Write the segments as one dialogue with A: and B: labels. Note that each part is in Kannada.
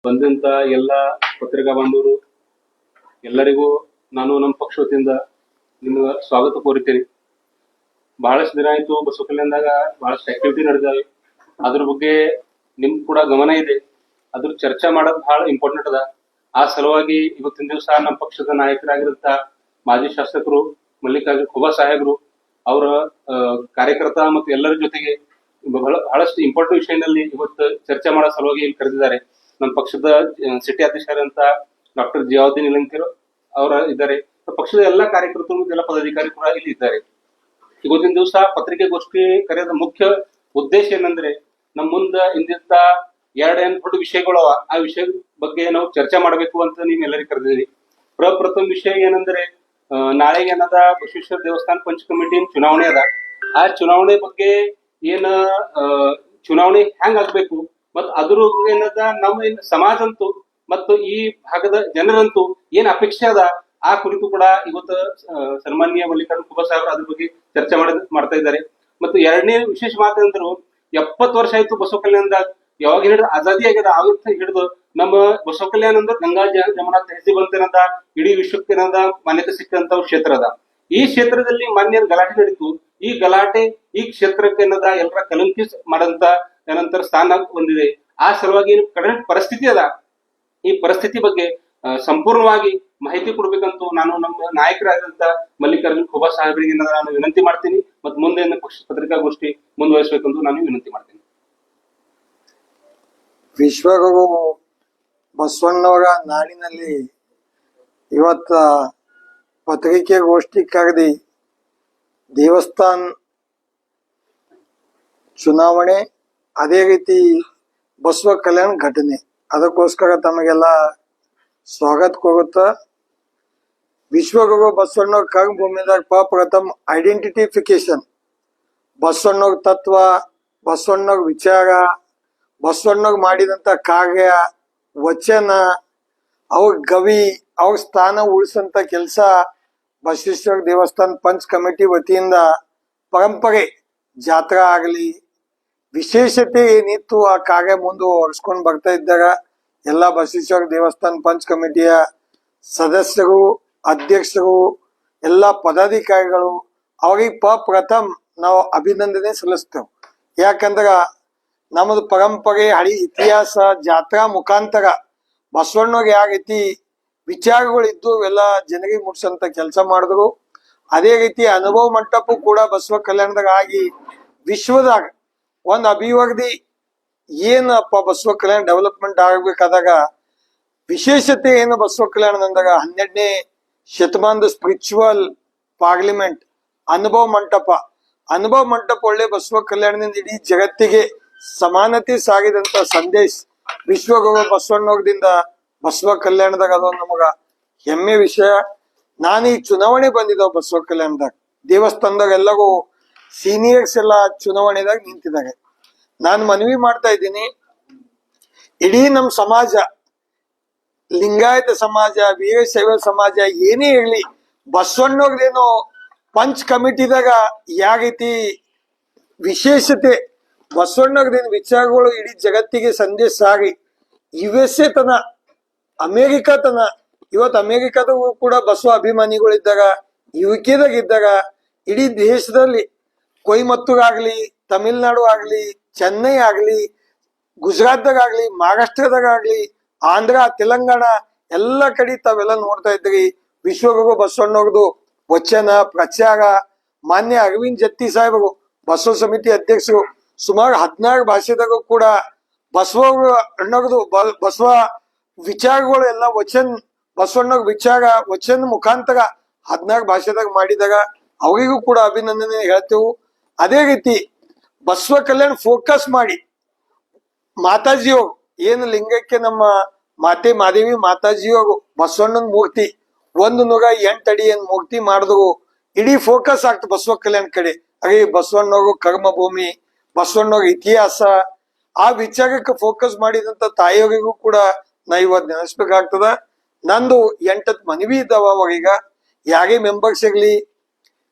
A: ಬಂದಂತ ಎಲ್ಲ ಪತ್ರಿಕಾ ಬಾಂಧವರು ಎಲ್ಲರಿಗೂ ನಾನು ನಮ್ಮ ಪಕ್ಷ ವತಿಯಿಂದ ನಿಮ್ಗೆ ಸ್ವಾಗತ ಕೋರುತ್ತೇನೆ. ಬಹಳಷ್ಟು ದಿನ ಆಯ್ತು ಬಸವ ಕಲ್ಯಾಣದಾಗ ಬಹಳಷ್ಟು ಆಕ್ಟಿವಿಟಿ ನಡೆದಾವೆ. ಅದ್ರ ಬಗ್ಗೆ ನಿಮ್ ಕೂಡ ಗಮನ ಇದೆ. ಅದ್ರ ಚರ್ಚೆ ಮಾಡೋದು ಬಹಳ ಇಂಪಾರ್ಟೆಂಟ್ ಅದ. ಆ ಸಲುವಾಗಿ ಇವತ್ತಿನ ದಿವಸ ನಮ್ಮ ಪಕ್ಷದ ನಾಯಕರಾಗಿರಂತ ಮಾಜಿ ಶಾಸಕರು ಮಲ್ಲಿಕಾರ್ಜುನ್ ಖೋಬಾ ಸಾಹೇಬರು ಅವರ ಕಾರ್ಯಕರ್ತ ಮತ್ತು ಎಲ್ಲರ ಜೊತೆಗೆ ಬಹಳಷ್ಟು ಇಂಪಾರ್ಟೆಂಟ್ ವಿಷಯದಲ್ಲಿ ಇವತ್ತು ಚರ್ಚೆ ಮಾಡೋ ಸಲುವಾಗಿ ಇಲ್ಲಿ ಕರೆದಿದ್ದಾರೆ. ನಮ್ಮ ಪಕ್ಷದ ಸಿಟಿ ಅಧ್ಯಕ್ಷರಂತ ಡಾಕ್ಟರ್ ಜಿಯಾವುದ್ದೀನ್ ಇಲಂಕಿರ್ ಅವರ ಇದ್ದಾರೆ. ಪಕ್ಷದ ಎಲ್ಲಾ ಕಾರ್ಯಕರ್ತರು ಎಲ್ಲ ಪದಾಧಿಕಾರಿ ಕೂಡ ಇಲ್ಲಿ ಇದ್ದಾರೆ. ಇವತ್ತಿನ ದಿವಸ ಪತ್ರಿಕೆಗೋಷ್ಠಿ ಕರೆಯೋದ ಮುಖ್ಯ ಉದ್ದೇಶ ಏನಂದ್ರೆ ನಮ್ಮ ಮುಂದ ಇಂದಿದ್ದ ಎರಡೇನು ದೊಡ್ಡ ವಿಷಯಗಳು ಅವ, ಆ ವಿಷಯ ಬಗ್ಗೆ ನಾವು ಚರ್ಚೆ ಮಾಡಬೇಕು ಅಂತ ನೀವು ಎಲ್ಲರಿಗೂ ಕರೆದಿದ್ದೀರಿ. ಪ್ರಥಮ ವಿಷಯ ಏನಂದ್ರೆ ನಾಳೆಗೆ ಏನದ ಬಸವೇಶ್ವರ ದೇವಸ್ಥಾನ ಪಂಚ ಕಮಿಟಿ ಚುನಾವಣೆ ಅದ. ಆ ಚುನಾವಣೆ ಬಗ್ಗೆ ಏನ ಚುನಾವಣೆ ಹೆಂಗ್ ಆಗ್ಬೇಕು ಮತ್ ಅದ್ರ ಏನದ ನಮ್ಮ ಸಮಾಜ ಅಂತೂ ಮತ್ತು ಈ ಭಾಗದ ಜನರಂತೂ ಏನ್ ಅಪೇಕ್ಷೆ ಅದ ಆ ಕುರಿತು ಕೂಡ ಇವತ್ತು ಸನ್ಮಾನ್ಯ ಮಲ್ಲಿಕಾರ್ಜುನ್ ಖೋಬಾ ಸಾಹೇಬರು ಅದ್ರ ಬಗ್ಗೆ ಚರ್ಚೆ ಮಾಡ್ತಾ ಇದ್ದಾರೆ. ಮತ್ತು ಎರಡನೇ ವಿಶೇಷ ಮಾತಂದ್ರು 70 ವರ್ಷ ಆಯ್ತು ಬಸವ ಕಲ್ಯಾಣದಾಗ. ಯಾವಾಗ ಹಿಡಿದು ಆಜಾದಿ ಆಗ್ಯದ ಆವತ್ತ ಹಿಡಿದು ನಮ್ಮ ಬಸವ ಕಲ್ಯಾಣ ಅಂದ್ರೆ ಗಂಗಾ ಜಮುನಾ ತಹಸೀಬ್ ಅಂತೇನದ ಇಡೀ ವಿಶ್ವಕ್ಕೇನದ ಮಾನ್ಯತೆ ಸಿಕ್ಕಂತ ಕ್ಷೇತ್ರ ಅದ. ಈ ಕ್ಷೇತ್ರದಲ್ಲಿ ಮಾನ್ಯ ಗಲಾಟೆ ನಡೀತು. ಈ ಗಲಾಟೆ ಈ ಕ್ಷೇತ್ರಕ್ಕೆ ಏನದ ಎಲ್ಲರ ಕಲಂಕಿ ಮಾಡಂತ ಏನಂತರ ಸ್ಥಾನ ಹೊಂದಿದೆ. ಆ ಸಲುವಾಗಿ ಕರೆಂಟ್ ಪರಿಸ್ಥಿತಿ ಅದ. ಈ ಪರಿಸ್ಥಿತಿ ಬಗ್ಗೆ ಸಂಪೂರ್ಣವಾಗಿ ಮಾಹಿತಿ ಕೊಡ್ಬೇಕಂತೂ ನಾನು ನಮ್ಮ ನಾಯಕರಾದಂತ ಮಲ್ಲಿಕಾರ್ಜುನ್ ಖೋಬಾ ಸಾಹೇಬರಿಗೆ ನಾನು ವಿನಂತಿ ಮಾಡ್ತೀನಿ. ಮತ್ತು ಮುಂದೆ ಪಕ್ಷ ಪತ್ರಿಕಾಗೋಷ್ಠಿ ಮುಂದುವರಿಸಬೇಕಂತ ನಾನು ವಿನಂತಿ ಮಾಡ್ತೀನಿ.
B: ವಿಶ್ವಗುರು ಬಸವಣ್ಣವರ ನಾಡಿನಲ್ಲಿ ಇವತ್ತ ಪತ್ರಿಕೆಗೋಷ್ಠಿ ಕರೆದಿ ದೇವಸ್ಥಾನ ಚುನಾವಣೆ ಅದೇ ರೀತಿ ಬಸವ ಕಲ್ಯಾಣ ಘಟನೆ ಅದಕ್ಕೋಸ್ಕರ ತಮಗೆಲ್ಲ ಸ್ವಾಗತ ಕೊಡುತ್ತ ವಿಶ್ವಗುರು ಬಸವಣ್ಣವ್ರ ಕರ್ಮಭೂಮಿದಾಗ ಪ್ರಥಮ ಐಡೆಂಟಿಫಿಕೇಶನ್, ಬಸವಣ್ಣವ್ರ ತತ್ವ, ಬಸವಣ್ಣವ್ರ ವಿಚಾರ, ಬಸವಣ್ಣವ್ರ ಮಾಡಿದಂತ ಕಾರ್ಯ ವಚನ, ಅವ್ರ ಗವಿ, ಅವ್ರ ಸ್ಥಾನ ಉಳಿಸಂತ ಕೆಲಸ ಬಸವೇಶ್ವರ ದೇವಸ್ಥಾನ ಪಂಚ್ ಕಮಿಟಿ ವತಿಯಿಂದ ಪರಂಪರೆ ಜಾತ್ರಾ ಆಗಲಿ ವಿಶೇಷತೆ ಏನಿತ್ತು ಆ ಕಾರ್ಯ ಮುಂದುವರ್ಸ್ಕೊಂಡು ಬರ್ತಾ ಇದ್ದಾಗ ಎಲ್ಲ ಬಸವೇಶ್ವರ ದೇವಸ್ಥಾನ ಪಂಚ್ ಕಮಿಟಿಯ ಸದಸ್ಯರು, ಅಧ್ಯಕ್ಷರು, ಎಲ್ಲ ಪದಾಧಿಕಾರಿಗಳು ಅವ್ರಿಗೆ ಪ್ರಥಮ ನಾವು ಅಭಿನಂದನೆ ಸಲ್ಲಿಸ್ತೇವೆ. ಯಾಕಂದ್ರ ನಮ್ಮದು ಪರಂಪರೆ, ಹಳಿ ಇತಿಹಾಸ, ಜಾತ್ರಾ ಮುಖಾಂತರ ಬಸವಣ್ಣವ್ರಿಗೆ ಯಾವ ರೀತಿ ವಿಚಾರಗಳಿದ್ದು ಎಲ್ಲ ಜನರಿಗೆ ಮುಟ್ಸಂತ ಕೆಲಸ ಮಾಡಿದ್ರು. ಅದೇ ರೀತಿ ಅನುಭವ ಮಂಟಪ ಕೂಡ ಬಸವ ಕಲ್ಯಾಣದಾಗ ಆಗಿ ವಿಶ್ವದಾಗ ಒಂದು ಅಭಿವೃದ್ಧಿ ಏನಪ್ಪ ಬಸವ ಕಲ್ಯಾಣ ಡೆವಲಪ್ಮೆಂಟ್ ಆಗ್ಬೇಕಾದಾಗ ವಿಶೇಷತೆ ಏನು ಬಸವ ಕಲ್ಯಾಣ ಅಂದಾಗ 12ನೇ ಶತಮಾನದ ಸ್ಪಿರಿಚುವಲ್ ಪಾರ್ಲಿಮೆಂಟ್ ಅನುಭವ ಮಂಟಪ ಒಳ್ಳೆ ಬಸವ ಕಲ್ಯಾಣದಿಂದ ಇಡೀ ಜಗತ್ತಿಗೆ ಸಮಾನತೆ ಸಾಗಿದಂತ ಸಂದೇಶ ವಿಶ್ವಗುರು ಬಸವಣ್ಣವ್ರದಿಂದ ಬಸವ ಕಲ್ಯಾಣದಾಗ ಅದೊಂದು ನಮಗ ಹೆಮ್ಮೆ ವಿಷಯ. ನಾನು ಈ ಚುನಾವಣೆ ಬಂದಿದ್ದಾವ ಬಸವ ಕಲ್ಯಾಣದಾಗ ದೇವಸ್ಥಾನದಾಗ ಎಲ್ಲರೂ ಸೀನಿಯರ್ಸ್ ಎಲ್ಲ ಚುನಾವಣೆದಾಗ ನಿಂತಿದ್ದಾರೆ. ನಾನು ಮನವಿ ಮಾಡ್ತಾ ಇದ್ದೀನಿ, ಇಡೀ ನಮ್ಮ ಸಮಾಜ, ಲಿಂಗಾಯತ ಸಮಾಜ, ವೀರಶೈವ ಸಮಾಜ ಏನೇ ಇರಲಿ, ಬಸವಣ್ಣವ್ರದೇನೋ ಪಂಚ್ ಕಮಿಟಿದಾಗ ಯಾವ ರೀತಿ ವಿಶೇಷತೆ ಬಸವಣ್ಣವ್ರದೇನು ವಿಚಾರಗಳು ಇಡೀ ಜಗತ್ತಿಗೆ ಸಂದೇಶ ಸಾಗಿ USA ತನ ಅಮೇರಿಕಾ ತನ ಇವತ್ತು ಅಮೇರಿಕಾದಾಗೂ ಕೂಡ ಬಸವ ಅಭಿಮಾನಿಗಳಿದ್ದಾಗ, UK ಇದ್ದಾಗ, ಇಡೀ ದೇಶದಲ್ಲಿ ಕೊಯಮತ್ತೂರ್ ಆಗ್ಲಿ, ತಮಿಳ್ನಾಡು ಆಗ್ಲಿ, ಚೆನ್ನೈ ಆಗ್ಲಿ, ಗುಜರಾತ್ದಾಗ ಆಗ್ಲಿ, ಮಹಾರಾಷ್ಟ್ರದಾಗ ಆಗ್ಲಿ, ಆಂಧ್ರ, ತೆಲಂಗಾಣ ಎಲ್ಲ ಕಡೆ ತಾವೆಲ್ಲ ನೋಡ್ತಾ ಇದ್ರಿ. ವಿಶ್ವಗುರು ಬಸವಣ್ಣವ್ರದು ವಚನ ಪ್ರಚಾರ, ಮಾನ್ಯ ಅರವಿಂದ್ ಜತ್ತಿ ಸಾಹೇಬರು ಬಸವ ಸಮಿತಿ ಅಧ್ಯಕ್ಷರು ಸುಮಾರು 16 ಭಾಷೆದಾಗೂ ಕೂಡ ಬಸವ ಅಣ್ಣವ್ರದು ಬಸವ ವಿಚಾರಗಳು ಎಲ್ಲ ಬಸವಣ್ಣವ್ರ ವಿಚಾರ ವಚನ ಮುಖಾಂತರ 16 ಭಾಷೆದಾಗ ಮಾಡಿದಾಗ ಅವರಿಗೂ ಕೂಡ ಅಭಿನಂದನೆ ಹೇಳ್ತೇವೆ. ಅದೇ ರೀತಿ ಬಸವ ಕಲ್ಯಾಣ ಫೋಕಸ್ ಮಾಡಿ ಮಾತಾಜಿಯವರು ಏನು ಲಿಂಗಕ್ಕೆ ನಮ್ಮ ಮಾತೆ ಮಾದೇವಿ ಮಾತಾಜಿಯವರು ಬಸವಣ್ಣನ ಮೂರ್ತಿ 108 ಅಡಿ ಏನ್ ಮೂರ್ತಿ ಮಾಡಿದ್ರು ಇಡೀ ಫೋಕಸ್ ಆಗ್ತದೆ ಬಸವ ಕಲ್ಯಾಣ ಕಡೆ. ಅದೇ ಬಸವಣ್ಣವ್ರ ಕರ್ಮಭೂಮಿ, ಬಸವಣ್ಣವ್ರ ಇತಿಹಾಸ, ಆ ವಿಚಾರಕ್ಕೆ ಫೋಕಸ್ ಮಾಡಿದಂತ ತಾಯಿಯವರಿಗೂ ಕೂಡ ನಾ ಇವತ್ತು ನೆನೆಸ್ಬೇಕಾಗ್ತದ. ನಂದು 8 ಮನವಿ ಇದ್ದಾವ. ಅವಾಗೀಗ ಯಾರೇ ಮೆಂಬರ್ಸ್ ಇರ್ಲಿ,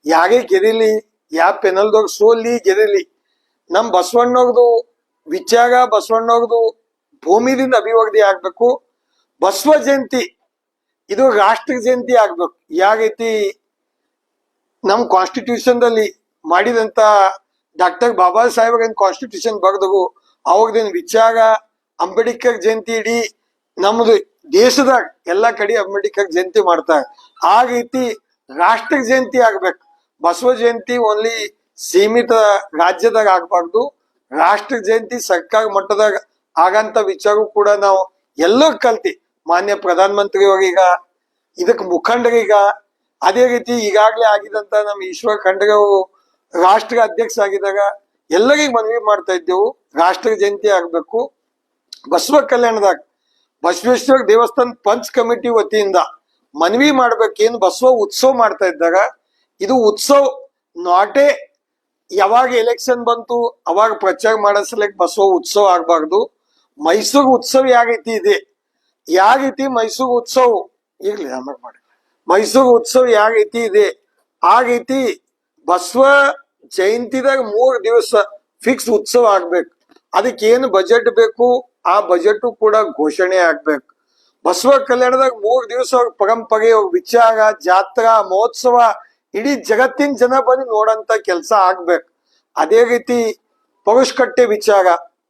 B: ಯಾರೇ ಗೆದಿಲಿ, ಯಾವ ಪೆನಲ್ದವ್ರು ಸೋಲಿ ಗೆದಿಲಿ, ನಮ್ ಬಸವಣ್ಣವ್ರದು ವಿಚಾರ, ಬಸವಣ್ಣವ್ರದು ಭೂಮಿದಿಂದ ಅಭಿವೃದ್ಧಿ ಆಗ್ಬೇಕು. ಬಸವ ಜಯಂತಿ ಇದು ರಾಷ್ಟ್ರ ಜಯಂತಿ ಆಗ್ಬೇಕು. ಯಾಗೈತಿ ನಮ್ ಕಾನ್ಸ್ಟಿಟ್ಯೂಷನ್ ದಲ್ಲಿ ಮಾಡಿದಂತ ಡಾಕ್ಟರ್ ಬಾಬಾ ಸಾಹೇಬ್ ಏನ್ ಕಾನ್ಸ್ಟಿಟ್ಯೂಷನ್ ಬರೆದವು ಅವಾಗದೇನ್ ವಿಚಾರ ಅಂಬೇಡ್ಕರ್ ಜಯಂತಿ ಇಡೀ ನಮ್ದು ದೇಶದಾಗ ಎಲ್ಲಾ ಕಡೆ ಅಂಬೇಡ್ಕರ್ ಜಯಂತಿ ಮಾಡ್ತಾರೆ. ಆ ರೀತಿ ರಾಷ್ಟ್ರ ಜಯಂತಿ ಆಗ್ಬೇಕು. ಬಸವ ಜಯಂತಿ ಓನ್ಲಿ ಸೀಮಿತ ರಾಜ್ಯದಾಗ ಆಗ್ಬಾರ್ದು. ರಾಷ್ಟ್ರ ಜಯಂತಿ ಸರ್ಕಾರ ಮಟ್ಟದಾಗ ಆಗಂತ ವಿಚಾರ ಕೂಡ ನಾವು ಎಲ್ಲೋ ಕಲ್ತಿ ಮಾನ್ಯ ಪ್ರಧಾನ ಮಂತ್ರಿಯವರೀಗ ಇದಕ್ ಮುಖಂಡರೀಗ ಅದೇ ರೀತಿ ಈಗಾಗ್ಲೇ ಆಗಿದಂತ ನಮ್ಮ ಈಶ್ವರ್ ಖಂಡ್ರೆ ಅವರು ರಾಷ್ಟ್ರ ಅಧ್ಯಕ್ಷ ಆಗಿದಾಗ ಎಲ್ಲರಿಗೂ ಮನವಿ ಮಾಡ್ತಾ ಇದ್ದೆವು ರಾಷ್ಟ್ರ ಜಯಂತಿ ಆಗ್ಬೇಕು. ಬಸವ ಕಲ್ಯಾಣದಾಗ ಬಸವೇಶ್ವರ ದೇವಸ್ಥಾನ ಪಂಚ್ ಕಮಿಟಿ ವತಿಯಿಂದ ಮನವಿ ಮಾಡ್ಬೇಕೇನು ಬಸವ ಉತ್ಸವ ಮಾಡ್ತಾ ಇದ್ದಾಗ ಇದು ಉತ್ಸವ ನಾಟೇ ಯಾವಾಗ ಎಲೆಕ್ಷನ್ ಬಂತು ಅವಾಗ ಪ್ರಚಾರ ಮಾಡೋ ಸಲಕ್ ಬಸವ ಉತ್ಸವ ಆಗ್ಬಾರ್ದು. ಮೈಸೂರು ಉತ್ಸವ ಯಾಗೈತಿ ಇದೆ ಯಾಗೈತಿ ಮೈಸೂರು ಉತ್ಸವ ಇರ್ಲಿ ಆಮೇಲೆ ಮಾಡಿ ಮೈಸೂರು ಉತ್ಸವ ಯಾಗೈತಿ ಇದೆ ಆಗೈತಿ ಬಸವ ಜಯಂತಿದಾಗ 3 ದಿವಸ ಫಿಕ್ಸ್ ಉತ್ಸವ ಆಗ್ಬೇಕು. ಅದಕ್ಕೆ ಏನು ಬಜೆಟ್ ಬೇಕು ಆ ಬಜೆಟ್ ಕೂಡ ಘೋಷಣೆ ಆಗ್ಬೇಕು. ಬಸವ ಕಲ್ಯಾಣದಾಗ 3 ದಿವಸ ಅವ್ರ ಪರಂಪರೆ ಅವ್ರ ವಿಚಾರ ಜಾತ್ರಾ ಮಹೋತ್ಸವ ಇಡೀ ಜಗತ್ತಿನ ಜನ ಬಂದು ನೋಡಂತ ಕೆಲಸ ಆಗ್ಬೇಕು. ಅದೇ ರೀತಿ ಪರುಷ್ಕಟ್ಟೆ ವಿಚಾರ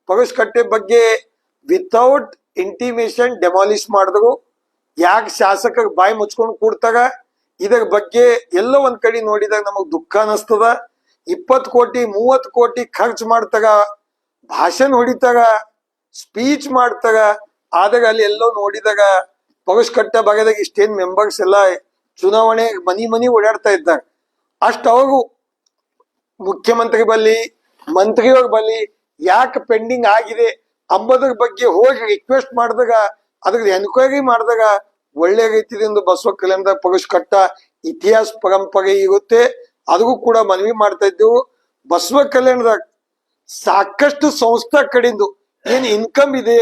B: ಪರುಷ್ಕಟ್ಟೆ ಬಗ್ಗೆ ವಿತೌಟ್ ಇಂಟಿಮೇಷನ್ ಡೆಮಾಲಿಷ್ ಮಾಡಿದ್ರು. ಯಾಕೆ ಶಾಸಕರು ಬಾಯಿ ಮುಚ್ಕೊಂಡು ಕೂಡ್ತಾಗ ಇದರ ಬಗ್ಗೆ ಎಲ್ಲೋ ಒಂದ್ ಕಡೆ ನೋಡಿದಾಗ ನಮಗ್ ದುಃಖ ಅನಿಸ್ತದ. 20 ಕೋಟಿ 30 ಕೋಟಿ ಖರ್ಚು ಮಾಡ್ತಾಗ ಭಾಷಣ ಹೊಡಿತಾಗ ಸ್ಪೀಚ್ ಮಾಡ್ತಾಗ ಆದಾಗ ಅಲ್ಲಿ ಎಲ್ಲೋ ನೋಡಿದಾಗ ಪರುಷ್ಕಟ್ಟ ಭಾಗದಾಗ ಇಷ್ಟೇನ್ ಮೆಂಬರ್ಸ್ ಎಲ್ಲ ಚುನಾವಣೆ ಮನಿ ಓಡಾಡ್ತಾ ಇದ್ದಾರೆ. ಅಷ್ಟ ಅವಾಗೂ ಮುಖ್ಯಮಂತ್ರಿ ಬಲ್ಲಿ ಮಂತ್ರಿಯವ್ರ ಬಲ್ಲಿ ಯಾಕೆ ಪೆಂಡಿಂಗ್ ಆಗಿದೆ ಅಂಬೋದ್ರ ಬಗ್ಗೆ ಹೋಗಿ ರಿಕ್ವೆಸ್ಟ್ ಮಾಡಿದಾಗ ಅದ್ರ ಎನ್ಕ್ವೈರಿ ಮಾಡಿದಾಗ ಒಳ್ಳೆ ರೀತಿಯಿಂದ ಬಸವ ಕಲ್ಯಾಣದಾಗ ಪರುಷ್ಕಟ್ಟ ಇತಿಹಾಸ ಪರಂಪರೆ ಇರುತ್ತೆ. ಅದಕ್ಕೂ ಕೂಡ ಮನವಿ ಮಾಡ್ತಾ ಇದ್ದೆವು. ಬಸವ ಕಲ್ಯಾಣದಾಗ ಸಾಕಷ್ಟು ಸಂಸ್ಥಾ ಕಡೆಯಿಂದ ಏನ್ ಇನ್ಕಮ್ ಇದೆ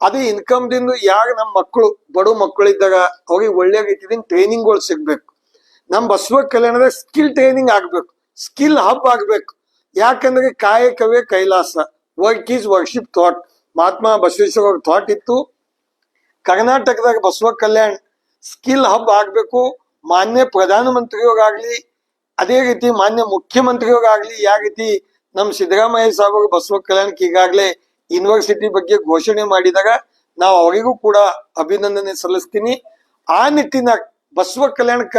B: ಅದೇ ಇನ್ಕಮ್ ದಿಂದ ಯಾರು ನಮ್ಮ ಮಕ್ಕಳು ಬಡ ಮಕ್ಕಳಿದ್ದಾಗ ಅವ್ರಿಗೆ ಒಳ್ಳೆ ರೀತಿಯಿಂದ ಟ್ರೈನಿಂಗ್ಗಳು ಸಿಗ್ಬೇಕು. ನಮ್ ಬಸವ ಕಲ್ಯಾಣದಾಗ ಸ್ಕಿಲ್ ಟ್ರೈನಿಂಗ್ ಆಗ್ಬೇಕು, ಸ್ಕಿಲ್ ಹಬ್ ಆಗ್ಬೇಕು. ಯಾಕಂದ್ರೆ ಕಾಯಕವೇ ಕೈಲಾಸ, work is worship thought. Mahatma Basaveshwara ಅವ್ರ ಥಾಟ್ ಇತ್ತು. ಕರ್ನಾಟಕದಾಗ ಬಸವ ಕಲ್ಯಾಣ್ ಸ್ಕಿಲ್ ಹಬ್ ಆಗ್ಬೇಕು. ಮಾನ್ಯ ಪ್ರಧಾನಮಂತ್ರಿಯೋಗಾಗ್ಲಿ ಅದೇ ರೀತಿ ಮಾನ್ಯ ಮುಖ್ಯಮಂತ್ರಿಯೋಗಾಗ್ಲಿ ಯಾವ ರೀತಿ ನಮ್ ಸಿದ್ದರಾಮಯ್ಯ ಸಾಹೇಬ್ ಬಸವ ಕಲ್ಯಾಣಕ್ಕೆ ಈಗಾಗ್ಲೇ ಯೂನಿವರ್ಸಿಟಿ ಬಗ್ಗೆ ಘೋಷಣೆ ಮಾಡಿದಾಗ ನಾವು ಅವರಿಗೂ ಕೂಡ ಅಭಿನಂದನೆ ಸಲ್ಲಿಸ್ತೀನಿ. ಆ ನಿಟ್ಟಿನಾಗ ಬಸವ ಕಲ್ಯಾಣಕ್ಕ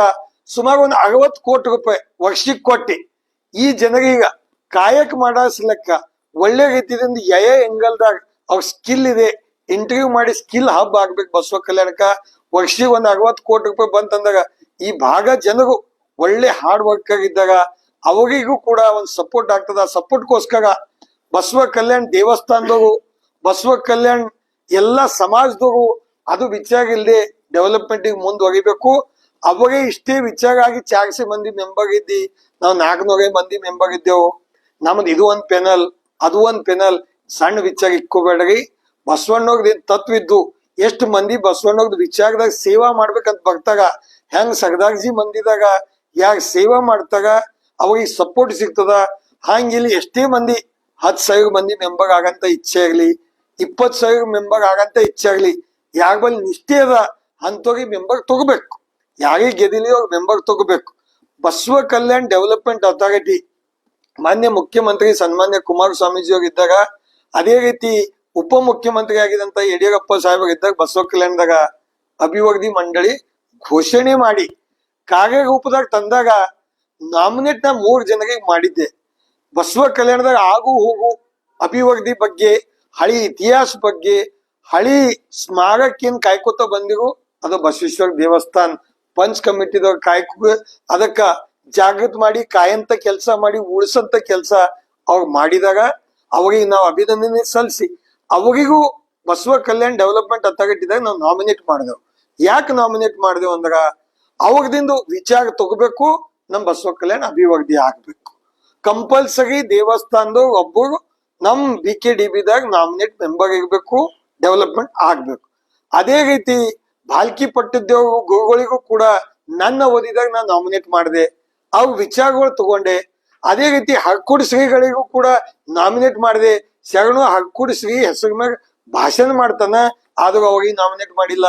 B: ಸುಮಾರು ಒಂದು 60 ಕೋಟಿ ರೂಪಾಯಿ ವರ್ಷಕ್ಕೆ ಕೊಟ್ಟಿ ಈ ಜನರೀಗ ಕಾಯಕ ಮಾಡಸ್ಲಕ್ಕ ಒಳ್ಳೆ ರೀತಿಯಿಂದ ಎಂಗಲ್ದಾಗ ಅವ್ರ ಸ್ಕಿಲ್ ಇದೆ ಇಂಟರ್ವ್ಯೂ ಮಾಡಿ ಸ್ಕಿಲ್ ಹಬ್ ಆಗ್ಬೇಕು. ಬಸವ ಕಲ್ಯಾಣಕ್ಕ ವರ್ಷಿಗೆ ಒಂದು 60 ಕೋಟಿ ರೂಪಾಯಿ ಬಂತಂದಾಗ ಈ ಭಾಗ ಜನರು ಒಳ್ಳೆ ಹಾರ್ಡ್ ವರ್ಕರ್ ಇದ್ದಾಗ ಅವರಿಗೂ ಕೂಡ ಒಂದು ಸಪೋರ್ಟ್ ಆಗ್ತದ. ಸಪೋರ್ಟ್ಗೋಸ್ಕರ ಬಸವ ಕಲ್ಯಾಣ್ ದೇವಸ್ಥಾನದವರು ಬಸವ ಕಲ್ಯಾಣ್ ಎಲ್ಲಾ ಸಮಾಜದವರು ಅದು ವಿಚಾರ ಇಲ್ಲದೆ ಡೆವಲಪ್ಮೆಂಟ್ ಮುಂದುವರಿಬೇಕು. ಅವರೇ ಇಷ್ಟೇ ವಿಚಾರ ಆಗಿ 400 ಮಂದಿ ಮೆಂಬರ್ ಇದ್ದಿ ನಾವು 400 ಮಂದಿ ಮೆಂಬರ್ ಇದ್ದೆವು. ನಮ್ದು ಇದು ಒಂದ್ ಪೆನಲ್ ಅದು ಒಂದ್ ಪೆನಲ್ ಸಣ್ಣ ವಿಚಾರ ಇಕ್ಕೋಬೇಡ್ರಿ. ಬಸವಣ್ಣವ್ರದ್ದು ತತ್ವ ಇದ್ದು ಎಷ್ಟು ಮಂದಿ ಬಸವಣ್ಣವ್ರದ್ದು ವಿಚಾರದಾಗ ಸೇವಾ ಮಾಡ್ಬೇಕಂತ ಬರ್ತಾಗ ಹೆಂಗ್ ಸಗದಾರ್ಜಿ ಮಂದಿದಾಗ ಯಾಕೆ ಸೇವಾ ಮಾಡ್ತಾಗ ಅವ್ರಿಗೆ ಸಪೋರ್ಟ್ ಸಿಗ್ತದ. ಹಂಗಿಲ್ಲಿ ಎಷ್ಟೇ ಮಂದಿ 10,000 ಮಂದಿ ಮೆಂಬರ್ ಆಗಂತ ಇಚ್ಛೆ ಆಗ್ಲಿ 20,000 ಮೆಂಬರ್ ಆಗಂತ ಇಚ್ಛೆ ಆಗ್ಲಿ ಯಾರ ಬಲ್ಲಿ ನಿಷ್ಠೆ ಅದ ಅಂತವ್ರಿಗೆ ಮೆಂಬರ್ ತಗೋಬೇಕು. ಯಾರಿಗೆ ಗೆದಿಲಿ ಅವ್ರ ಮೆಂಬರ್ ತಗೋಬೇಕು. ಬಸವ ಕಲ್ಯಾಣ್ ಡೆವಲಪ್ಮೆಂಟ್ ಅಥಾರಿಟಿ ಮಾನ್ಯ ಮುಖ್ಯಮಂತ್ರಿ ಸನ್ಮಾನ್ಯ ಕುಮಾರಸ್ವಾಮೀಜಿ ಅವ್ರು ಇದ್ದಾಗ ಅದೇ ರೀತಿ ಉಪ ಮುಖ್ಯಮಂತ್ರಿ ಆಗಿದಂತ ಯಡಿಯೂರಪ್ಪ ಸಾಹೇಬ್ ಇದ್ದಾಗ ಬಸವ ಕಲ್ಯಾಣದಾಗ ಅಭಿವೃದ್ಧಿ ಮಂಡಳಿ ಘೋಷಣೆ ಮಾಡಿ ಕಾರ್ಯ ರೂಪದಾಗ ತಂದಾಗ ನಾಮಿನೇಟ್ ನಾ 3 ಜನರಿಗೆ ಮಾಡಿದ್ದೆ. ಬಸವ ಕಲ್ಯಾಣದಾಗ ಆಗು ಹೋಗು ಅಭಿವೃದ್ಧಿ ಬಗ್ಗೆ ಹಳಿ ಇತಿಹಾಸ ಬಗ್ಗೆ ಹಳಿ ಸ್ಮಾರಕೇನ್ ಕಾಯ್ಕೋತ ಬಂದಿರು ಅದು ಬಸವೇಶ್ವರ ದೇವಸ್ಥಾನ ಪಂಚ್ ಕಮಿಟಿದವ್ರ ಕಾಯ್ಕೊ ಅದಕ್ಕ ಜಾಗೃತ ಮಾಡಿ ಕಾಯಂತ ಕೆಲಸ ಮಾಡಿ ಉಳಿಸಂತ ಕೆಲಸ ಅವ್ರು ಮಾಡಿದಾಗ ಅವ್ರಿಗೆ ನಾವು ಅಭಿನಂದನೆ ಸಲ್ಲಿಸಿ ಅವರಿಗೂ ಬಸವ ಕಲ್ಯಾಣ್ ಡೆವಲಪ್ಮೆಂಟ್ ಅಥಾರಿಟಿದಾಗ ನಾವು ನಾಮಿನೇಟ್ ಮಾಡಿದೆವು. ಯಾಕೆ ನಾಮಿನೇಟ್ ಮಾಡಿದೆವು ಅಂದಾಗ ಅವ್ರದಿಂದ ವಿಚಾರ ತಗೋಬೇಕು, ನಮ್ ಬಸವ ಕಲ್ಯಾಣ್ ಅಭಿವೃದ್ಧಿ ಆಗ್ಬೇಕು. ಕಂಪಲ್ಸರಿ ದೇವಸ್ಥಾನದ ಒಬ್ಬರು ನಮ್ BKDBದಾಗ ನಾಮಿನೇಟ್ ಮೆಂಬರ್ ಇರ್ಬೇಕು, ಡೆವಲಪ್ಮೆಂಟ್ ಆಗ್ಬೇಕು. ಅದೇ ರೀತಿ ಬಾಲ್ಕಿ ಪಟ್ಟಿದ್ದೇವ್ ಗುರುಗಳಿಗೂ ಕೂಡ ನನ್ನ ಓದಿದಾಗ ನಾನು ನಾಮಿನೇಟ್ ಮಾಡಿದೆ, ಅವ್ರ ವಿಚಾರಗಳು ತಗೊಂಡೆ. ಅದೇ ರೀತಿ ಹರ್ಕುಡ್ ಶ್ರೀಗಳಿಗೂ ಕೂಡ ನಾಮಿನೇಟ್ ಮಾಡಿದೆ. ಶರಣು ಹರ್ಕುಡ್ ಶ್ರೀ ಹೆಸರು ಮ್ಯಾಗ ಭಾಷಣ ಮಾಡ್ತಾನ, ಆದ್ರೂ ಅವಾಗ ನಾಮಿನೇಟ್ ಮಾಡಿಲ್ಲ.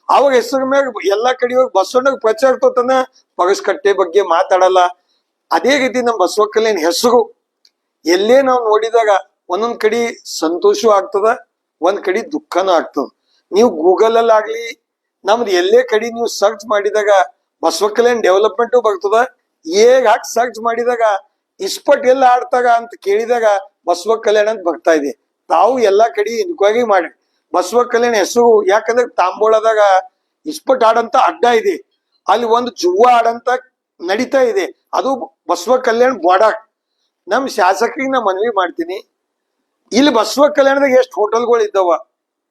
B: ಅವಾಗ ಹೆಸರು ಮ್ಯಾಗ ಎಲ್ಲಾ ಕಡೆ ಹೋಗಿ ಬಸವಣ್ಣಗ್ ಪ್ರಚಾರ ತೋತಾನ, ಪಗಸ್ಕಟ್ಟೆ ಬಗ್ಗೆ ಮಾತಾಡಲ್ಲ. ಅದೇ ರೀತಿ ನಮ್ಮ ಬಸವ ಕಲ್ಯಾಣ್ ಹೆಸರು ಎಲ್ಲೇ ನಾವು ನೋಡಿದಾಗ ಒಂದೊಂದ್ ಕಡೆ ಸಂತೋಷ ಆಗ್ತದ, ಒಂದ್ ಕಡೆ ದುಃಖನೂ ಆಗ್ತದ. ನೀವು ಗೂಗಲ್ ಅಲ್ಲಿ ಆಗ್ಲಿ ನಮ್ದು ಎಲ್ಲೇ ಕಡೆ ನೀವು ಸರ್ಚ್ ಮಾಡಿದಾಗ ಬಸವ ಕಲ್ಯಾಣ್ ಡೆವಲಪ್ಮೆಂಟ್ ಬರ್ತದ. ಹಾಕಿ ಸರ್ಚ್ ಮಾಡಿದಾಗ ಇಸ್ಪಟ್ ಎಲ್ಲ ಆಡ್ತಾಗ ಅಂತ ಕೇಳಿದಾಗ ಬಸವ ಕಲ್ಯಾಣ ಅಂತ ಬರ್ತಾ ಇದೆ. ತಾವು ಎಲ್ಲಾ ಕಡೆ ಇನ್ಕ್ವೈರಿ ಮಾಡಿ ಬಸವ ಕಲ್ಯಾಣ ಹೆಸರು, ಯಾಕಂದ್ರೆ ತಾಂಬೋಳದಾಗ ಇಸ್ಪಟ್ ಆಡಂತ ಅಡ್ಡ ಇದೆ, ಅಲ್ಲಿ ಒಂದು ಜುವ್ವ ಆಡಂತ ನಡೀತಾ ಇದೆ, ಅದು ಬಸವ ಕಲ್ಯಾಣ್ ಬಾಡಾಕ್. ನಮ್ ಶಾಸಕರಿಗೆ ನಾ ಮನವಿ ಮಾಡ್ತೀನಿ, ಇಲ್ಲಿ ಬಸವ ಕಲ್ಯಾಣದಾಗ ಎಷ್ಟು ಹೋಟೆಲ್ಗಳು ಇದ್ದಾವ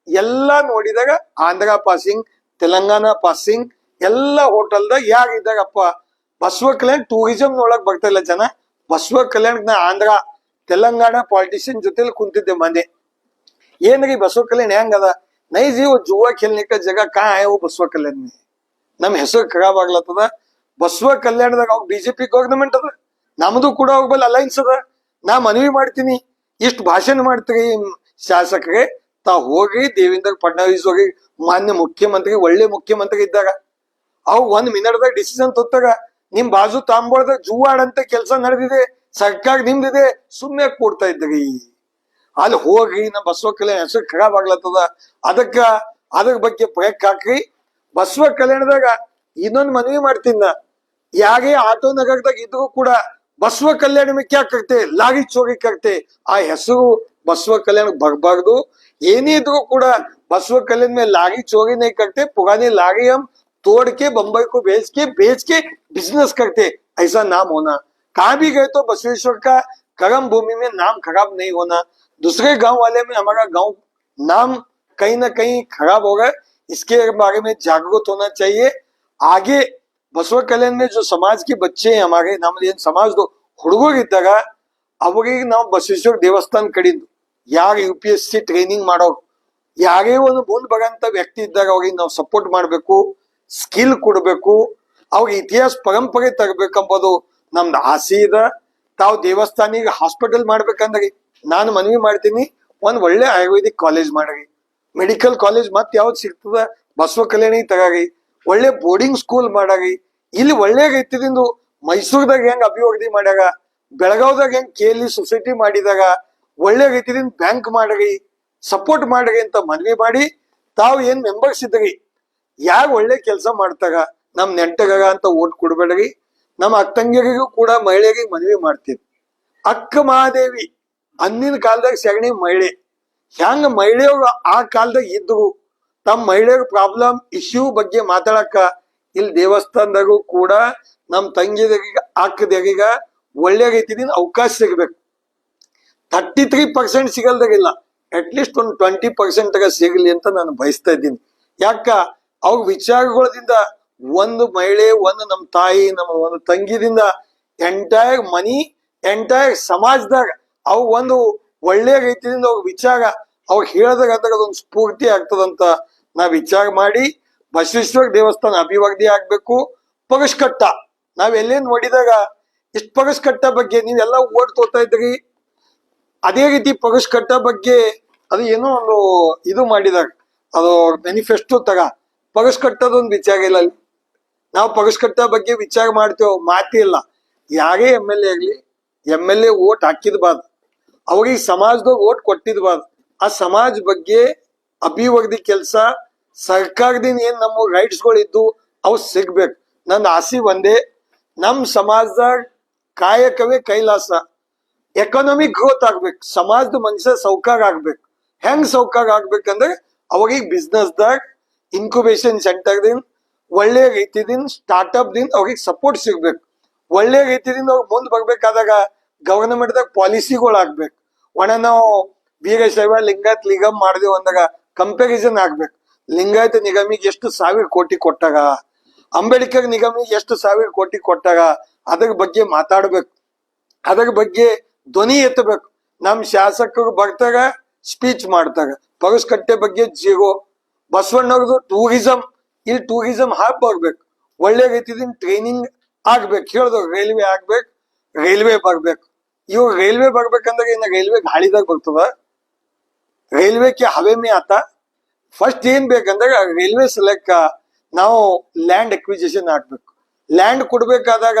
B: ಎಲ್ಲಾ ನೋಡಿದಾಗ ಆಂಧ್ರ ಪಾಸಿಂಗ್, ತೆಲಂಗಾಣ ಪಾಸಿಂಗ್, ಎಲ್ಲಾ ಹೋಟೆಲ್ದಾಗ ಯಾರಿದ್ದಾಗಪ್ಪ ಬಸವ ಕಲ್ಯಾಣ್ ಟೂರಿಸಂ ನೋಡಕ್ ಬರ್ತಾ ಇಲ್ಲ ಜನ. ಬಸವ ಕಲ್ಯಾಣ್ ನಾ ಆಂಧ್ರ ತೆಲಂಗಾಣ ಪಾಲಿಟಿಷಿಯನ್ ಜೊತೆಲಿ ಕುಂತಿದ್ದೆ ಮನೆ. ಏನ್ರಿ ಬಸವ ಕಲ್ಯಾಣ್ ಹೆಂಗದ, ನೈ ಜೀವ ಜುವಾ ಖೇಲ್ನಿಕ ಜಗ ಕಾ ಆಯವು ಬಸವ ಕಲ್ಯಾಣ್. ನಮ್ ಹೆಸರು ಖರಾಬ್ ಆಗ್ಲತ್ತದ. ಬಸವ ಕಲ್ಯಾಣದಾಗ ಅವ್ ಬಿಜೆಪಿ ಗವರ್ನಮೆಂಟ್ ಅದ, ನಮ್ದು ಕೂಡ ಹೋಗ್ಬಲ್ಲ ಅಲೈನ್ಸ್ ಅದ. ನಾ ಮನವಿ ಮಾಡ್ತೀನಿ, ಇಷ್ಟು ಭಾಷಣ ಮಾಡ್ತೀರಿ ಶಾಸಕರೇ, ತಾವ್ ಹೋಗಿ ದೇವೇಂದ್ರ ಫಡ್ನವೀಸ್ ಹೋಗಿ ಮಾನ್ಯ ಮುಖ್ಯಮಂತ್ರಿ, ಒಳ್ಳೆ ಮುಖ್ಯಮಂತ್ರಿ ಇದ್ದಾಗ ಅವ್ 1 ಮಿನಿಟ್ದಾಗ ಡಿಸಿಷನ್ ತೊತ್ತಾಗ ನಿಮ್ ಬಾಜು ತಾಂಬೋಳದಾಗ ಜೂವಾಡಂತ ಕೆಲಸ ನಡೆದಿದೆ, ಸರ್ಕಾರ ನಿಮ್ದಿದೆ, ಸುಮ್ಮನೆ ಕೂಡ್ತಾ ಇದ್ರಿ. ಅಲ್ಲಿ ಹೋಗಿ ನಮ್ಮ ಬಸವ ಕಲ್ಯಾಣ ಹೆಸರು ಖರಾಬ್ ಆಗ್ಲತ್ತದ. ಅದ್ರ ಬಗ್ಗೆ ಪ್ರಯತ್ನ ಹಾಕ್ರಿ. ಬಸವ ಕಲ್ಯಾಣದಾಗ ಇನ್ನೊಂದು ಮನವಿ ಮಾಡ್ತೀನಿ ನಾ, ಯಾರೇ ಆಟೋ ನಗರದಾಗ ಇದ್ರು ಕೂಡ ಬಸವ ಕಲ್ಯಾಣ में क्या करते, लागी चोरी करते, ಆ ಹೆಸರು ಬಸವ ಕಲ್ಯಾಣ ಬರಬಾರ್ದು. ಏನೇ ಇದ್ರು ಕೂಡ बसवा कल्याण में लागी चोरी नहीं करते, पुरानी लागी हम तोड़ के बंबई को बेच के बिजनेस करते, ऐसा नाम होना. कहाँ भी गए तो बसवेश्वर का कर्म भूमि में नाम खराब नहीं होना. दूसरे गांव वाले में हमारा गांव नाम कहीं ना कहीं खराब हो गए, इसके बारे में जागरूक होना चाहिए. आगे बसवा कल्याण में जो समाज के बच्चे हैं हमारे, नಮ್ಮದು ಏನ್ ಸಮಾಜದ ಹುಡುಗರು ಇದ್ದಾಗ ಅವರಿಗೆ ನಾವು ಬಸವೇಶ್ವರ ದೇವಸ್ಥಾನ ಕಡೆಯಿಂದ ಯಾರು UPSC ಟ್ರೈನಿಂಗ್ ಮಾಡೋರು, ಯಾರೇ ಒಂದು ಮುಂದ್ ಬರಂತ ವ್ಯಕ್ತಿ ಇದ್ದಾಗ ಅವ್ರಿಗೆ ನಾವು ಸಪೋರ್ಟ್ ಮಾಡ್ಬೇಕು, ಸ್ಕಿಲ್ ಕೊಡ್ಬೇಕು, ಅವ್ರಿಗೆ ಇತಿಹಾಸ ಪರಂಪರೆ ತರಬೇಕಂಬೋದು ನಮ್ದು ಆಸೆ ಇದೆ. ತಾವು ದೇವಸ್ಥಾನಿಗೆ ಹಾಸ್ಪಿಟಲ್ ಮಾಡ್ಬೇಕಂದ್ರೆ ನಾನು ಮನವಿ ಮಾಡ್ತೀನಿ, ಒಂದ್ ಒಳ್ಳೆ ಆಯುರ್ವೇದಿಕ್ ಕಾಲೇಜ್ ಮಾಡ್ರಿ, ಮೆಡಿಕಲ್ ಕಾಲೇಜ್ ಮತ್ ಯಾವ್ದು ಸಿಗ್ತದ ಬಸವ ಕಲ್ಯಾಣಿ ತಗಾರಿ, ಒಳ್ಳೆ ಬೋರ್ಡಿಂಗ್ ಸ್ಕೂಲ್ ಮಾಡಾರಿ. ಇಲ್ಲಿ ಒಳ್ಳೆ ರೀತಿಯಿಂದ ಮೈಸೂರದಾಗ ಹೆಂಗ್ ಅಭಿವೃದ್ಧಿ ಮಾಡ್ಯಾಗ, ಬೆಳಗಾವ್ದಾಗ ಹೆಂಗ್ KLE ಸೊಸೈಟಿ ಮಾಡಿದಾಗ ಒಳ್ಳೆ ರೀತಿಯಿಂದ ಬ್ಯಾಂಕ್ ಮಾಡ್ರಿ, ಸಪೋರ್ಟ್ ಮಾಡ್ರಿ ಅಂತ ಮನವಿ ಮಾಡಿ, ತಾವು ಏನ್ ಮೆಂಬರ್ಸ್ ಇದ್ರಿ ಯಾರು ಒಳ್ಳೆ ಕೆಲಸ ಮಾಡ್ತಾಗ ನಮ್ ನೆಂಟಗ ಅಂತ ಓಟ್ ಕೊಡ್ಬೇಡ್ರಿ. ನಮ್ಮ ಅಕ್ಕಂಗಿರಿಗೂ ಕೂಡ ಮಹಿಳೆಯರಿಗೆ ಮನವಿ ಮಾಡ್ತೀವಿ, ಅಕ್ಕ ಮಹಾದೇವಿ ಅಂದಿನ ಕಾಲದಾಗ ಸಗಣಿ ಮಹಿಳೆ, ಹೆಂಗ ಮಹಿಳೆಯರು ಆ ಕಾಲದಾಗ ಇದ್ರು ತಮ್ಮ ಮಹಿಳೆಯರ ಪ್ರಾಬ್ಲಮ್ ಇಶ್ಯೂ ಬಗ್ಗೆ ಮಾತಾಡಕ ಇಲ್ಲಿ ದೇವಸ್ಥಾನದಾಗೂ ಕೂಡ ನಮ್ ತಂಗಿದರಿಗೆ ಅಕ್ಕದರಿಗೆ ಒಳ್ಳೆ ರೀತಿಯಿಂದ ಅವಕಾಶ ಸಿಗ್ಬೇಕು. 33% ಸಿಗಲ್ದಾಗಿಲ್ಲ, ಅಟ್ಲೀಸ್ಟ್ ಒಂದು 20% ಸಿಗಲಿ ಅಂತ ನಾನು ಬಯಸ್ತಾ ಇದ್ದೀನಿ. ಯಾಕ ಅವ್ರ ವಿಚಾರಗಳಿಂದ ಒಂದು ಮಹಿಳೆ, ಒಂದು ನಮ್ಮ ತಾಯಿ, ನಮ್ಮ ಒಂದು ತಂಗಿದಿಂದ ಎಂಟೈರ್ ಮನಿ, ಎಂಟೈರ್ ಸಮಾಜದಾಗ ಅವ್ ಒಂದು ಒಳ್ಳೆ ರೀತಿಯಿಂದ ಅವ್ರ ವಿಚಾರ ಅವ್ರು ಹೇಳ್ದಾಗ ಅದೊಂದು ಸ್ಫೂರ್ತಿ ಆಗ್ತದಂತ ನಾವ್ ವಿಚಾರ ಮಾಡಿ ಬಸವೇಶ್ವರ ದೇವಸ್ಥಾನ ಅಭಿವೃದ್ಧಿ ಆಗ್ಬೇಕು. ಪಗಸ್ಕಟ್ಟ ನಾವ್ ಎಲ್ಲೇ ನೋಡಿದಾಗ ಇಷ್ಟ ಪಗಸ್ಕಟ್ಟ ಬಗ್ಗೆ ನೀವೆಲ್ಲ ಓಟ್ ತೋತಾ ಇದ್ರಿ, ಅದೇ ರೀತಿ ಪಗಸ್ಕಟ್ಟ ಬಗ್ಗೆ ಅದು ಏನೋ ಒಂದು ಇದು ಮಾಡಿದಾಗ ಅದು ಮ್ಯಾನಿಫೆಸ್ಟೋ ಪಗಸ್ಕಟ್ಟದೊಂದು ವಿಚಾರ ಇಲ್ಲ. ಅಲ್ಲಿ ನಾವು ಪಗಸ್ಕಟ್ಟ ಬಗ್ಗೆ ವಿಚಾರ ಮಾಡ್ತೇವೆ, ಮಾತಿ ಇಲ್ಲ. ಯಾರೇ MLA ಆಗ್ಲಿ, MLA ಓಟ್ ಹಾಕಿದ್ಬಾರ್ದು, ಅವ್ರಿಗೆ ಸಮಾಜದಾಗ ಓಟ್ ಕೊಟ್ಟಿದ್ಬಾರ್ದು. ಆ ಸಮಾಜ ಬಗ್ಗೆ ಅಭಿವೃದ್ಧಿ ಕೆಲಸ ಸರ್ಕಾರದಿಂದ ಏನ್ ನಮ್ಮ ರೈಟ್ಸ್ಗಳು ಇದ್ದು ಅವು ಸಿಗ್ಬೇಕು. ನನ್ನ ಆಸೆ ಒಂದೇ, ನಮ್ ಸಮಾಜದಾಗ ಕಾಯಕವೇ ಕೈಲಾಸ, ಎಕಾನಮಿಕ್ ಗ್ರೋತ್ ಆಗ್ಬೇಕು, ಸಮಾಜದ ಮನುಷ್ಯ ಸೌಕಾರ ಆಗ್ಬೇಕು. ಹೆಂಗ್ ಸೌಕಾರ ಆಗ್ಬೇಕಂದ್ರೆ ಅವ್ರಿಗೆ ಬಿಸ್ನೆಸ್ದಾಗ ಇನ್ಕ್ಯುಬೇಷನ್ ಸೆಂಟರ್ದಿಂದ ಒಳ್ಳೆ ರೀತಿದಿಂದ ಸ್ಟಾರ್ಟ್ಅಪ್ ದಿಂದ ಅವ್ರಿಗೆ ಸಪೋರ್ಟ್ ಸಿಗ್ಬೇಕು. ಒಳ್ಳೆ ರೀತಿಯಿಂದ ಅವ್ರಿಗೆ ಮುಂದ್ ಬರ್ಬೇಕಾದಾಗ ಗವರ್ನಮೆಂಟ್ದಾಗ ಪಾಲಿಸಿಗಳು ಆಗ್ಬೇಕು. ನಾವು ವೀರಶೈವ ಲಿಂಗಾಯತ್ ನಿಗಮ್ ಮಾಡಿದೆವು ಅಂದಾಗ ಕಂಪ್ಯಾರಿಸನ್ ಆಗ್ಬೇಕು. ಲಿಂಗಾಯತ ನಿಗಮಿಗೆ ಎಷ್ಟು 1000 ಕೋಟಿ ಕೊಟ್ಟಾಗ, ಅಂಬೇಡ್ಕರ್ ನಿಗಮಿಗೆ ಎಷ್ಟು 1000 ಕೋಟಿ ಕೊಟ್ಟಾಗ ಅದ್ರ ಬಗ್ಗೆ ಮಾತಾಡ್ಬೇಕು, ಅದ್ರ ಬಗ್ಗೆ ಧ್ವನಿ ಎತ್ತಬೇಕು. ನಮ್ ಶಾಸಕರು ಬರ್ತಾಗ ಸ್ಪೀಚ್ ಮಾಡ್ತಾಗ ಪಗಸ್ಕಟ್ಟೆ ಬಗ್ಗೆ ಜೀರೋ, ಬಸವಣ್ಣವ್ರದ್ದು ಟೂರಿಸಂ, ಇಲ್ಲಿ ಟೂರಿಸಂ ಹಬ್ ಬರ್ಬೇಕು, ಒಳ್ಳೆ ರೀತಿಯಿಂದ ಟ್ರೈನಿಂಗ್ ಆಗ್ಬೇಕು. ಹೇಳ್ದವ್ರು ರೈಲ್ವೆ ಆಗ್ಬೇಕು, ರೈಲ್ವೆ ಬರ್ಬೇಕು. ಇವಾಗ ರೈಲ್ವೆ ಬರ್ಬೇಕಂದ್ರೆ ಇನ್ನ ರೈಲ್ವೆ ಗಾಳಿದಾಗ ಬರ್ತದ, रेलवे के हवे में आता ಫಸ್ಟ್ ಏನ್ ಬೇಕಂದ್ರೆ ರೈಲ್ವೆ ಸೆಲೆಕ್ಟ್ ನಾವು ಲ್ಯಾಂಡ್ ಅಕ್ವಿಸಿಷನ್ ಆಗ್ಬೇಕು. ಲ್ಯಾಂಡ್ ಕೊಡ್ಬೇಕಾದಾಗ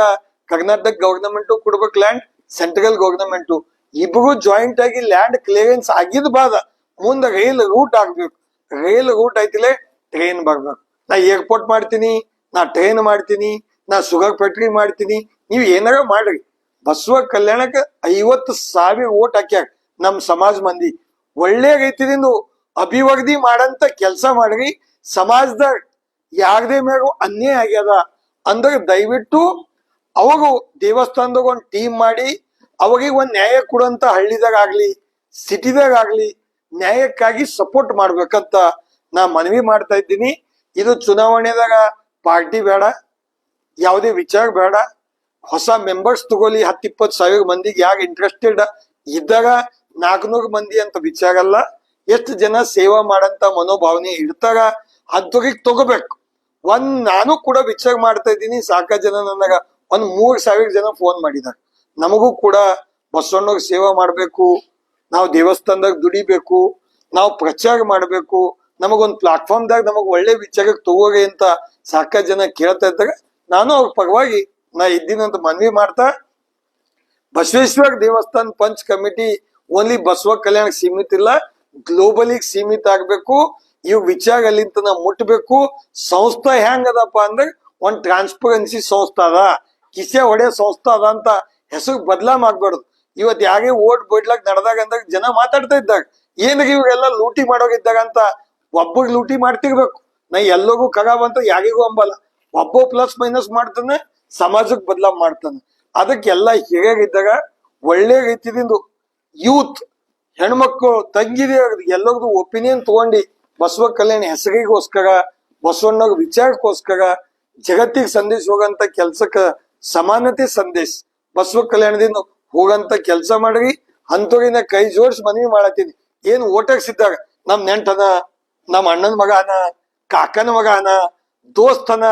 B: ಕರ್ನಾಟಕ ಗವರ್ನಮೆಂಟ್ ಕೊಡ್ಬೇಕು ಲ್ಯಾಂಡ್, ಸೆಂಟ್ರಲ್ ಗವರ್ನಮೆಂಟ್ ಇಬ್ಬರು ಜಾಯಿಂಟ್ ಆಗಿ ಲ್ಯಾಂಡ್ ಕ್ಲಿಯರೆನ್ಸ್ ಆಗಿದ್ ಬಾದ ಮುಂದೆ ರೈಲ್ ರೂಟ್ ಆಗ್ಬೇಕು. ರೈಲ್ ರೂಟ್ ಐತಿಲೆ ಟ್ರೈನ್ ಬರ್ಬೇಕು. ನಾ ಏರ್ಪೋರ್ಟ್ ಮಾಡ್ತೀನಿ, ನಾ ಟ್ರೈನ್ ಮಾಡ್ತೀನಿ, ನಾ ಶುಗರ್ ಫ್ಯಾಕ್ಟ್ರಿ ಮಾಡ್ತೀನಿ, ನೀವ್ ಏನಾರ ಮಾಡ್ರಿ. ಬಸವ ಕಲ್ಯಾಣಕ್ಕೆ 50,000 ಓಟ್ ಹಾಕ್ಯಾರ ನಮ್ ಸಮಾಜ ಮಂದಿ. ಒಳ್ಳೆ ರೀತಿಯಿಂದ ಅಭಿವೃದ್ಧಿ ಮಾಡಂತ ಕೆಲಸ ಮಾಡ್ರಿ. ಸಮಾಜದಾಗ ಯಾರದೇ ಮ್ಯಾಗ ಅನ್ಯಾಯ ಆಗ್ಯದ ಅಂದ್ರೆ ದಯವಿಟ್ಟು ಅವಾಗ ದೇವಸ್ಥಾನದಾಗ ಒಂದ್ ಟೀಮ್ ಮಾಡಿ ಅವಾಗ ಒಂದ್ ನ್ಯಾಯ ಕೊಡುವಂತ ಹಳ್ಳಿದಾಗ ಆಗ್ಲಿ ಸಿಟಿದಾಗ ಆಗ್ಲಿ ನ್ಯಾಯಕ್ಕಾಗಿ ಸಪೋರ್ಟ್ ಮಾಡ್ಬೇಕಂತ ನಾ ಮನವಿ ಮಾಡ್ತಾ ಇದ್ದೀನಿ. ಇದು ಚುನಾವಣೆದಾಗ ಪಾರ್ಟಿ ಬೇಡ, ಯಾವುದೇ ವಿಚಾರ ಬೇಡ. ಹೊಸ ಮೆಂಬರ್ಸ್ ತಗೊಳ್ಳಿ, 10-20 ಮಂದಿಗೆ ಯಾಕೆ ಇಂಟ್ರೆಸ್ಟೆಡ್ ಇದ್ದಾಗ 400 ಮಂದಿ ಅಂತ ವಿಚಾರ ಅಲ್ಲ. ಎಷ್ಟು ಜನ ಸೇವಾ ಮಾಡಂತ ಮನೋಭಾವನೆ ಇಡ್ತಾರ ಅಂತವ್ರಿಗೆ ತಗೋಬೇಕು. ನಾನು ಕೂಡ ವಿಚಾರ ಮಾಡ್ತಾ ಇದ್ದೀನಿ. ಸಾಕಷ್ಟು ಜನ ನನಗ 3,000 ಜನ ಫೋನ್ ಮಾಡಿದಾರೆ. ನಮಗೂ ಕೂಡ ಬಸವಣ್ಣವ್ರ ಸೇವಾ ಮಾಡ್ಬೇಕು, ನಾವು ದೇವಸ್ಥಾನದಾಗ ದುಡಿಬೇಕು, ನಾವು ಪ್ರಚಾರ ಮಾಡ್ಬೇಕು, ನಮಗೊಂದು ಪ್ಲಾಟ್ಫಾರ್ಮ್ದಾಗ ನಮಗ್ ಒಳ್ಳೆ ವಿಚಾರಕ್ಕೆ ತಗೋರಿ ಅಂತ ಸಾಕಷ್ಟು ಜನ ಕೇಳ್ತಾ ಇದ್ದಾಗ ನಾನು ಅವ್ರ ಪರವಾಗಿ ನಾ ಇದ್ದೀನಂತ ಮನವಿ ಮಾಡ್ತಾ, ಬಸವೇಶ್ವರ ದೇವಸ್ಥಾನ ಪಂಚ್ ಕಮಿಟಿ ಓನ್ಲಿ ಬಸವ ಕಲ್ಯಾಣಕ್ಕೆ ಸೀಮಿತ ಇಲ್ಲ, ಗ್ಲೋಬಲಿಗೆ ಸೀಮಿತ ಆಗ್ಬೇಕು. ಇವ್ ವಿಚಾರ ಅಲ್ಲಿಂತ ನಾವು ಮುಟ್ಬೇಕು. ಸಂಸ್ಥಾ ಹೆಂಗ್ ಅದಪ್ಪ ಅಂದ್ರೆ ಒಂದ್ ಟ್ರಾನ್ಸ್ಪರೆನ್ಸಿ ಸಂಸ್ಥಾ ಅದ, ಕಿಸೆ ಹೊಡೆ ಸಂಸ್ಥಾ ಅದ ಅಂತ ಹೆಸರು ಬದಲಾಗ್ಬಾರ್ದು. ಇವತ್ ಯಾರೇ ಓಟ್ ಬಿಡ್ಲಾಕ್ ನಡೆದಾಗ ಅಂದಾಗ ಜನ ಮಾತಾಡ್ತಾ ಇದ್ದಾಗ ಏನಿಗೆ ಇವ್ರೆಲ್ಲ ಲೂಟಿ ಮಾಡೋಗಿದ್ದಾಗ ಅಂತ ಒಬ್ಬಗ್ ಲೂಟಿ ಮಾಡ್ತಿರ್ಬೇಕು. ನಾ ಎಲ್ಲರಿಗೂ ಖರಾಬ್ ಅಂತ ಯಾರಿಗೂ ಅಂಬಲ್ಲ. ಒಬ್ಬ ಪ್ಲಸ್ ಮೈನಸ್ ಮಾಡ್ತಾನೆ, ಸಮಾಜಕ್ಕೆ ಬದಲಾವ್ ಮಾಡ್ತಾನೆ. ಅದಕ್ಕೆಲ್ಲ ಹಿರಿಯರಿದ್ದಾಗ ಒಳ್ಳೆ ರೀತಿಯಿಂದ ಯೂತ್ ಹೆಣ್ಮಕ್ಳು ತಂಗಿದೆ ಎಲ್ಲರದು ಒಪಿನಿಯನ್ ತಗೊಂಡು ಬಸವ ಕಲ್ಯಾಣ ಹೆಸರಿಗೋಸ್ಕರ ಬಸವಣ್ಣವ್ರ ವಿಚಾರಕ್ಕೋಸ್ಕರ ಜಗತ್ತಿಗೆ ಸಂದೇಶ ಹೋಗಂತ ಕೆಲ್ಸಕ್ಕ ಸಮಾನತೆ ಸಂದೇಶ ಬಸವ ಕಲ್ಯಾಣದಿಂದ ಹೋಗಂತ ಕೆಲಸ ಮಾಡ್ರಿ. ಅಂತವ್ರಿನ ಕೈ ಜೋಡಿಸಿ ಮನವಿ ಮಾಡತ್ತೀನಿ. ಏನ್ ಓಟಕ್ಸಿದ್ದಾಗ ನಮ್ ನೆಂಟನ, ನಮ್ ಅಣ್ಣನ ಮಗ ಅನ, ಕಾಕನ ಮಗ ಅನ, ದೋಸ್ತನ,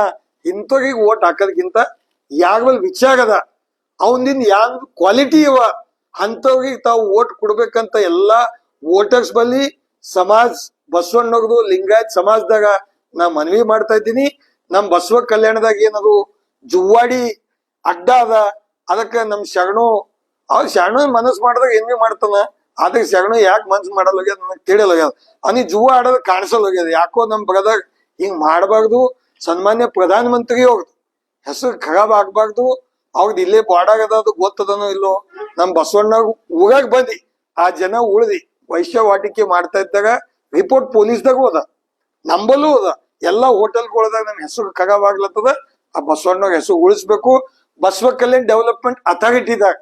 B: ಇಂಥವ್ರಿಗೆ ಓಟ್ ಹಾಕೋದಕ್ಕಿಂತ ಯಾರ ವಿಚಾರ ಅದ ಅವನಿಂದ ಯಾವ ಕ್ವಾಲಿಟಿ ಇವ ಅಂತವ್ರಿಗೆ ತಾವು ಓಟ್ ಕೊಡ್ಬೇಕಂತ ಎಲ್ಲಾ ವೋಟರ್ಸ್ ಬಲ್ಲಿ ಸಮಾಜ್ ಬಸವಣ್ಣವ್ರದು ಲಿಂಗಾಯತ್ ಸಮಾಜದಾಗ ನಾ ಮನವಿ ಮಾಡ್ತಾ ಇದ್ದೀನಿ. ನಮ್ ಬಸವ ಕಲ್ಯಾಣದಾಗ ಏನದು ಜುವ್ವಾಡಿ ಅಡ್ಡ ಅದ, ಅದಕ್ಕ ನಮ್ ಶರಣು ಮನಸ್ ಮಾಡಿದಾಗ ಏನ್ವಿ ಮಾಡ್ತಾನ. ಅದಕ್ಕೆ ಶರಣು ಯಾಕೆ ಮನ್ಸ್ ಮಾಡಲ್ ಹೋಗ್ಯದ ನನಗೆ ತಿಳಿಯಲ್ ಹೋಗ್ಯದ. ಅವನಿಗೆ ಜುವ್ವ ಆಡೋದ್ ಕಾಣಿಸಲ್ ಹೋಗ್ಯದ. ಯಾಕೋ ನಮ್ ಬ್ರದರ್ ಹಿಂಗ್ ಮಾಡಬಾರ್ದು. ಸನ್ಮಾನ್ಯ ಪ್ರಧಾನ ಮಂತ್ರಿ ಹೋಗ್ದು ಹೆಸರು ಖರಾಬ್ ಆಗ್ಬಾರ್ದು. ಅವ್ರದ್ದು ಇಲ್ಲೇ ಬಾಡಾಗದ ಅದು ಗೊತ್ತದನೋ ಇಲ್ಲೋ. ನಮ್ ಬಸವಣ್ಣ ಊರಾಗ ಬಂದಿ ಆ ಜನ ಉಳ್ದಿ ವೈಶ್ಯವಾಟಿಕೆ ಮಾಡ್ತಾ ಇದ್ದಾಗ ರಿಪೋರ್ಟ್ ಪೊಲೀಸ್ದಾಗ ಹೋದ, ನಂಬಲ್ಲೂ ಹೋದ. ಎಲ್ಲಾ ಹೋಟೆಲ್ಗಳದಾಗ ನಮ್ ಹೆಸರು ಖರಾಬ್ ಆಗ್ಲತ್ತದ. ಆ ಬಸವಣ್ಣ ಹೆಸರು ಉಳಿಸ್ಬೇಕು. ಬಸವ ಕಲ್ಯಾಣ್ ಡೆವಲಪ್ಮೆಂಟ್ ಅಥಾರಿಟಿದಾಗ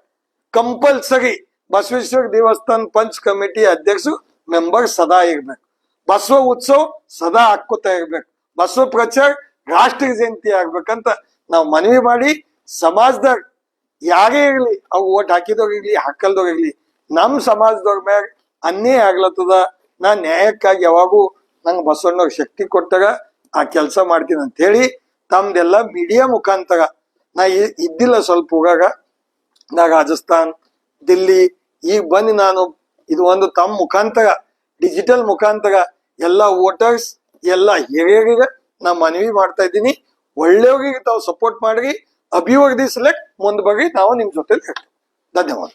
B: ಕಂಪಲ್ಸರಿ ಬಸವೇಶ್ವರ ದೇವಸ್ಥಾನ ಪಂಚ್ ಕಮಿಟಿ ಅಧ್ಯಕ್ಷರು ಮೆಂಬರ್ ಸದಾ ಇರ್ಬೇಕು. ಬಸವ ಉತ್ಸವ ಸದಾ ಹಾಕೋತಾ ಇರ್ಬೇಕು. ಬಸವ ಪ್ರಚಾರ ರಾಷ್ಟ್ರ ಜಯಂತಿ ಆಗ್ಬೇಕಂತ ನಾವು ಮನವಿ ಮಾಡಿ ಸಮಾಜದಾಗ ಯಾರೇ ಇರ್ಲಿ, ಅವು ಓಟ್ ಹಾಕಿದವ್ರಿರ್ಲಿ ಹಾಕಲ್ದವ್ರಿರ್ಲಿ, ನಮ್ ಸಮಾಜದವ್ರ ಮ್ಯಾಗ ಅನ್ಯಾಯ ಆಗ್ಲತ್ತದ. ನಾ ನ್ಯಾಯಕ್ಕಾಗಿ ಯಾವಾಗೂ ನಂಗೆ ಬಸವಣ್ಣವ್ರ ಶಕ್ತಿ ಕೊಟ್ಟಾಗ ಆ ಕೆಲಸ ಮಾಡ್ತೀನಿ ಅಂತ ಹೇಳಿ ತಮ್ದೆಲ್ಲ ಮೀಡಿಯಾ ಮುಖಾಂತರ ನಾ ಇದ್ದಿಲ್ಲ ಸ್ವಲ್ಪ ಹೋಗಾಗ. ನಾ ರಾಜಸ್ಥಾನ್, ದಿಲ್ಲಿ ಈಗ ಬಂದು ನಾನು ಇದು ಒಂದು ತಮ್ಮ ಮುಖಾಂತರ ಡಿಜಿಟಲ್ ಮುಖಾಂತರ ಎಲ್ಲ ವೋಟರ್ಸ್ ಎಲ್ಲ ಹಿರಿಯರಿಗೆ ನಾ ಮನವಿ ಮಾಡ್ತಾ ಇದ್ದೀನಿ. ಒಳ್ಳೆಯವ್ರಿಗೆ ತಾವು ಸಪೋರ್ಟ್ ಮಾಡಿ ಅಭಿವೃದ್ಧಿಸಲಿಕ್ಕೆ ಮುಂದೆ ಬಗ್ಗೆ ನಾವು ನಿಮ್ ಜೊತೆ ಧನ್ಯವಾದ.